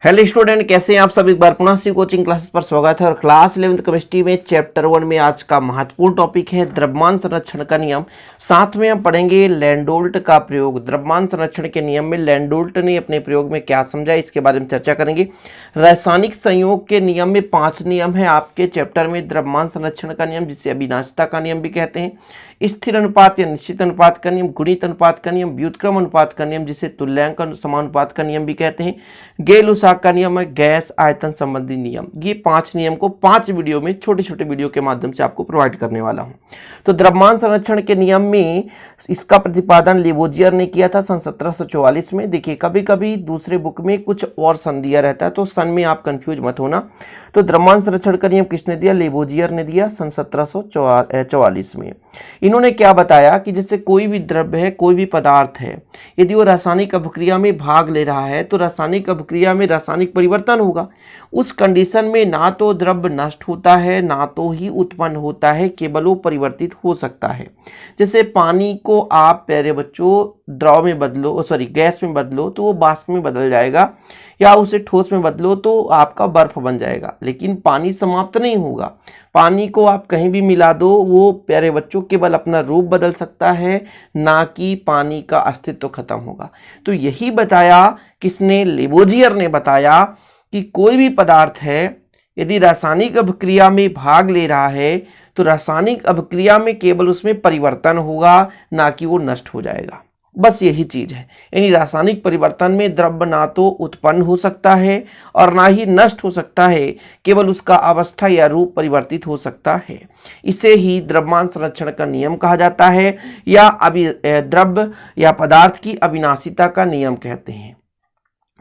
Hello student, कैसे हैं आप सब। एक बार पुनः से कोचिंग क्लासेस पर स्वागत है। और क्लास 11th केमिस्ट्री में चैप्टर 1 में आज का महत्वपूर्ण टॉपिक है द्रव्यमान संरक्षण का नियम। साथ में हम पढ़ेंगे लैंडोल्ट का प्रयोग। द्रव्यमान संरक्षण के नियम में लैंडोल्ट ने अपने प्रयोग में क्या समझा, इसके बारे में चर्चा करेंगे। रासायनिक संयोग के नियम में 5 नियम है आपके चैप्टर में। द्रव्यमान संरक्षण का नियम, जिसे अविनाशिता का नियम भी कहते हैं, स्थिर अनुपात या निश्चित अनुपात का नियम, गुणित अनुपात का नियम, व्युत्क्रम अनुपात का नियम, जिसे तुल्यांक समानुपात का नियम भी कहते हैं, गेल-लुसाक का नियम है, गैस आयतन संबंधी नियम। ये 5 नियम को 5 वीडियो में, छोटे छोटे वीडियो के माध्यम से आपको प्रोवाइड करने वाला हूं। तो द्रव्यमान संरक्षण के नियम में इसका प्रतिपादन लेवोजियर ने किया था सन 1744 में। देखिए, कभी कभी दूसरे बुक में कुछ और सन दिया रहता है, तो सन में आप कंफ्यूज मत होना। तो द्रव्यमान संरक्षण का नियम किसने दिया? लेवोजियर ने दिया सन 1744 में। इन्होंने क्या बताया कि जैसे कोई भी द्रव्य है, कोई भी पदार्थ है, यदि वो रासायनिक अभिक्रिया में भाग ले रहा है तो रासायनिक अभिक्रिया में रासायनिक परिवर्तन होगा। उस कंडीशन में ना तो द्रव्य नष्ट होता है, ना तो ही उत्पन्न होता है, केवल वो परिवर्तित हो सकता है। जैसे पानी को आप प्यारे बच्चों द्रव में बदलो, गैस में बदलो तो वो वाष्प में बदल जाएगा, या उसे ठोस में बदलो तो आपका बर्फ बन जाएगा। लेकिन पानी समाप्त नहीं होगा। पानी को आप कहीं भी मिला दो, वो प्यारे बच्चों केवल अपना रूप बदल सकता है, ना कि पानी का अस्तित्व खत्म होगा। तो यही बताया किसने? लेवोजियर ने बताया कि कोई भी पदार्थ है, यदि रासायनिक अभिक्रिया में भाग ले रहा है तो रासायनिक अभिक्रिया में केवल उसमें परिवर्तन होगा, ना कि वो नष्ट हो जाएगा। बस यही चीज है। यानी रासायनिक परिवर्तन में द्रव्य ना तो उत्पन्न हो सकता है और ना ही नष्ट हो सकता है, केवल उसका अवस्था या रूप परिवर्तित हो सकता है। इसे ही द्रव्यमान संरक्षण का नियम कहा जाता है, या द्रव्य या पदार्थ की अविनाशिता का नियम कहते हैं।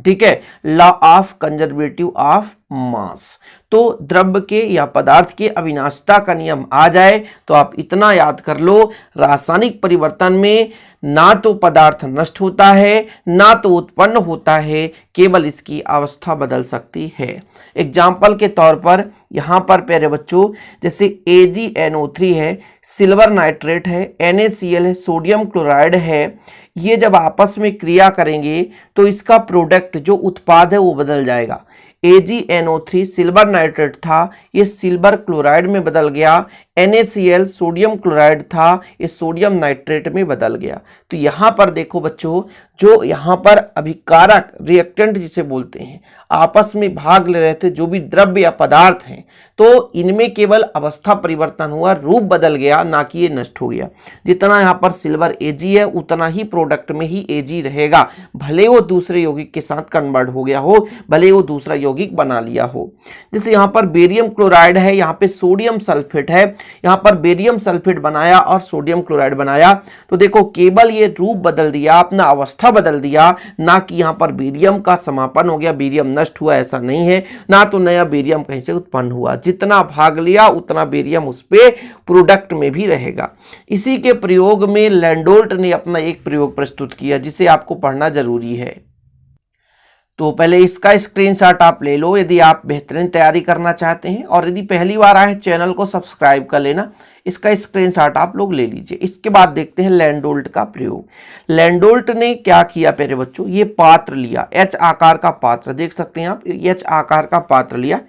ठीक है, law of conservative of mass. तो द्रव्य के या पदार्थ के अविनाशिता का नियम आ जाए तो आप इतना याद कर लो, रासायनिक परिवर्तन में ना तो पदार्थ नष्ट होता है, ना तो उत्पन्न होता है, केवल इसकी अवस्था बदल सकती है। एग्जाम्पल के तौर पर यहां पर प्यारे बच्चों, जैसे AgNO3 है, सिल्वर नाइट्रेट है, NaCl है, सोडियम क्लोराइड है, ये जब आपस में क्रिया करेंगे तो इसका प्रोडक्ट जो उत्पाद है वो बदल जाएगा। AgNO3 सिल्वर नाइट्रेट था, ये सिल्वर क्लोराइड में बदल गया। NaCl सोडियम क्लोराइड था, ये सोडियम नाइट्रेट में बदल गया। तो यहां पर देखो बच्चों, जो यहां पर अभिकारक रिएक्टेंट जिसे बोलते हैं, आपस में भाग ले रहे थे जो भी द्रव्य या पदार्थ हैं, तो इनमें केवल अवस्था परिवर्तन हुआ, रूप बदल गया, ना कि ये नष्ट हो गया। जितना यहाँ पर सिल्वर Ag है, उतना ही प्रोडक्ट में ही Ag रहेगा, भले वो दूसरे यौगिक के साथ कन्वर्ट हो गया हो, भले वो दूसरा यौगिक बना लिया हो। जैसे यहाँ पर बेरियम क्लोराइड है, यहाँ पे सोडियम सल्फेट है, यहाँ पर बेरियम सल्फेट बनाया और सोडियम क्लोराइड बनाया, तो देखो केवल ये रूप बदल दिया, अपना अवस्था बदल दिया, ना कि यहाँ पर बेरियम का समापन हो गया, बेरियम नष्ट हुआ, ऐसा नहीं है, ना तो नया बेरियम कहीं से उत्पन्न हुआ। जितना भाग लिया उतना बेरियम उस पे प्रोडक्ट में भी रहेगा। इसी के प्रयोग में लैंडोल्ट ने अपना एक प्रयोग प्रस्तुत किया, जिसे आपको पढ़ना जरूरी है। तो पहले इसका स्क्रीनशॉट आप ले लो यदि आप बेहतरीन तैयारी करना चाहते हैं, और यदि पहली बार आए चैनल को सब्सक्राइब कर लेना। इसका स्क्रीनशॉट आप लोग ले लीजिए। इसके बाद देखते हैं लैंडोल्ट का प्रयोग। लैंडोल्ट ने क्या किया प्यारे बच्चों, ये पात्र लिया, H आकार का पात्र, देख सकते हैं आप, H आकार का पात्र लिया।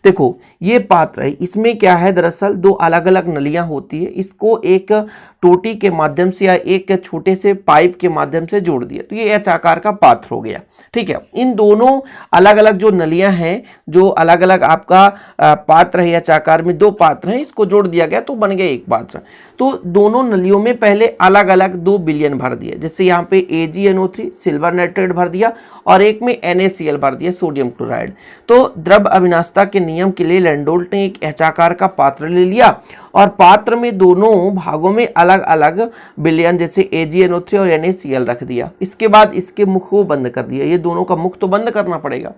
देखो ये पात्र है, इसमें क्या है, दरअसल 2 अलग अलग नलियां होती है। इसको एक टोटी के माध्यम से या एक छोटे से पाइप के माध्यम से जोड़ दिया, तो ये H आकार का पात्र हो गया। ठीक है, इन दोनों अलग अलग जो नलियां हैं, जो अलग अलग आपका पात्र है, H आकार में 2 पात्र हैं, इसको जोड़ दिया गया तो बन गया एक पात्र। तो दोनों नलियों में पहले अलग अलग 2 विलयन भर दिए। जैसे यहाँ पे AgNO3 सिल्वर नाइट्रेट भर दिया और एक में NaCl भर दिया, सोडियम क्लोराइड। तो द्रव्य अविनाशिता के नियम के लिए लैंडोल्ट ने एक H आकार का पात्र ले लिया और पात्र में दोनों भागों में अलग अलग विलयन जैसे AgNO3 और NaCl रख दिया। इसके बाद इसके मुख को बंद कर दिया, ये दोनों का मुख तो बंद करना पड़ेगा।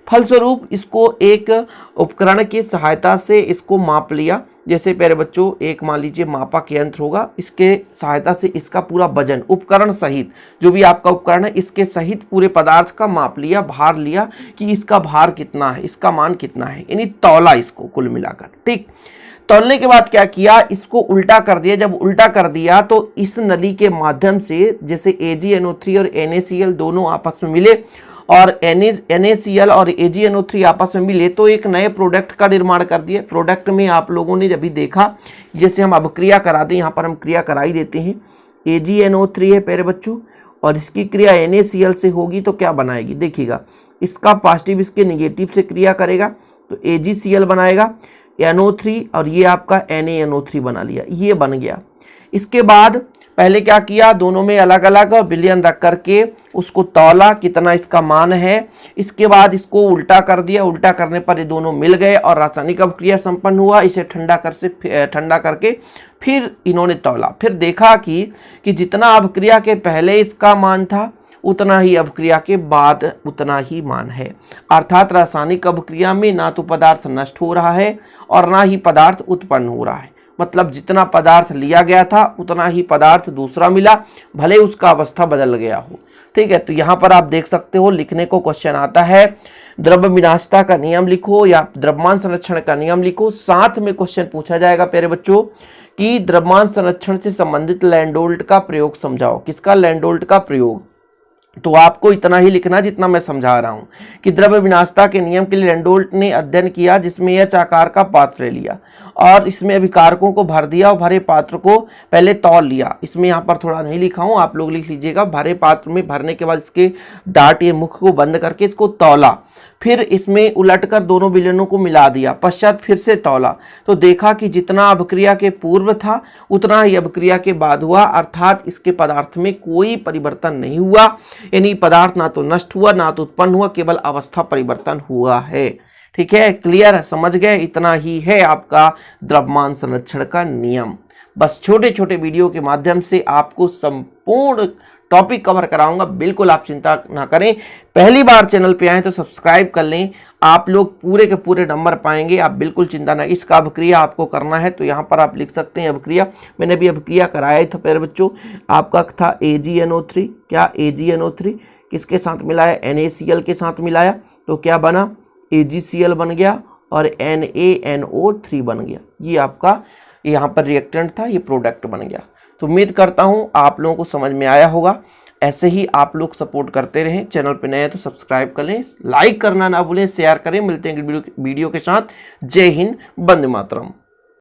फलस्वरूप इसको एक उपकरण की सहायता से इसको माप लिया। जैसे प्यारे बच्चों, एक मान लीजिए मापक यंत्र होगा, इसके सहायता से इसका पूरा वजन, उपकरण सहित, जो भी आपका उपकरण है, इसके सहित पूरे पदार्थ का माप लिया, भार लिया कि इसका भार कितना है, इसका मान कितना है, यानी तौला इसको कुल मिलाकर। ठीक, तौलने के बाद क्या किया, इसको उल्टा कर दिया। जब उल्टा कर दिया तो इस नली के माध्यम से जैसे AgNO3 और NaCl दोनों आपस में मिले और NaCl और AgNO3 आपस में मिले तो एक नए प्रोडक्ट का निर्माण कर दिया। प्रोडक्ट में आप लोगों ने अभी देखा, जैसे हम अब क्रिया करा दें, यहाँ पर हम क्रिया करा ही देते हैं। AgNO3 है प्यारे बच्चों, और इसकी क्रिया NaCl से होगी तो क्या बनाएगी, देखिएगा इसका पॉजिटिव इसके निगेटिव से क्रिया करेगा तो AgCl बनाएगा NO3, और ये आपका NaNO3 बना लिया, ये बन गया। इसके बाद पहले क्या किया, दोनों में अलग अलग विलयन रख करके उसको तौला कितना इसका मान है। इसके बाद इसको उल्टा कर दिया, उल्टा करने पर ये दोनों मिल गए और रासायनिक अभिक्रिया संपन्न हुआ। इसे ठंडा करके फिर इन्होंने तौला, फिर देखा कि जितना अभिक्रिया के पहले इसका मान था उतना ही अभिक्रिया के बाद उतना ही मान है। अर्थात रासायनिक अभिक्रिया में ना तो पदार्थ नष्ट हो रहा है और ना ही पदार्थ उत्पन्न हो रहा है। मतलब जितना पदार्थ लिया गया था उतना ही पदार्थ दूसरा मिला, भले उसका अवस्था बदल गया हो। ठीक है, तो यहाँ पर आप देख सकते हो, लिखने को क्वेश्चन आता है द्रव्य विनाशता का नियम लिखो या द्रव्यमान संरक्षण का नियम लिखो। साथ में क्वेश्चन पूछा जाएगा प्यारे बच्चों कि द्रव्यमान संरक्षण से संबंधित लैंडोल्ट का प्रयोग समझाओ। किसका, लैंडोल्ट का प्रयोग। तो आपको इतना ही लिखना जितना मैं समझा रहा हूं कि द्रव्य विनाशता के नियम के लिए लैंडोल्ट ने अध्ययन किया, जिसमें यह आकार का पात्र ले लिया और इसमें अभिकारकों को भर दिया और भरे पात्र को पहले तौल लिया। इसमें यहाँ पर थोड़ा नहीं लिखा हूं, आप लोग लिख लीजिएगा। भरे पात्र में भरने के बाद इसके डाट ये मुख को बंद करके इसको तौला, फिर इसमें उलटकर दोनों विलयनों को मिला दिया, पश्चात फिर से तौला तो देखा कि जितना अभिक्रिया के पूर्व था उतना ही अभिक्रिया के बाद हुआ। अर्थात इसके पदार्थ में कोई परिवर्तन नहीं हुआ, यानी पदार्थ ना तो नष्ट हुआ ना तो उत्पन्न हुआ, केवल अवस्था परिवर्तन हुआ है। ठीक है, क्लियर, समझ गए। इतना ही है आपका द्रव्यमान संरक्षण का नियम। बस छोटे छोटे वीडियो के माध्यम से आपको संपूर्ण टॉपिक कवर कराऊंगा, बिल्कुल आप चिंता ना करें। पहली बार चैनल पे आए तो सब्सक्राइब कर लें, आप लोग पूरे के पूरे नंबर पाएंगे, आप बिल्कुल चिंता ना। इसका अभिक्रिया आपको करना है तो यहाँ पर आप लिख सकते हैं अभिक्रिया। मैंने भी अभिक्रिया कराया था प्यारे बच्चों, आपका था AgNO3। क्या, AgNO3 किसके साथ मिलाया, NaCl के साथ मिलाया तो क्या बना, AgCl बन गया और NaNO3 बन गया। ये आपका यहाँ पर रिएक्टेंट था, ये प्रोडक्ट बन गया। तो उम्मीद करता हूँ आप लोगों को समझ में आया होगा। ऐसे ही आप लोग सपोर्ट करते रहें। चैनल पे नए हैं तो सब्सक्राइब कर लें, लाइक करना ना भूलें, शेयर करें। मिलते हैं वीडियो के साथ। जय हिंद, वंदे मातरम।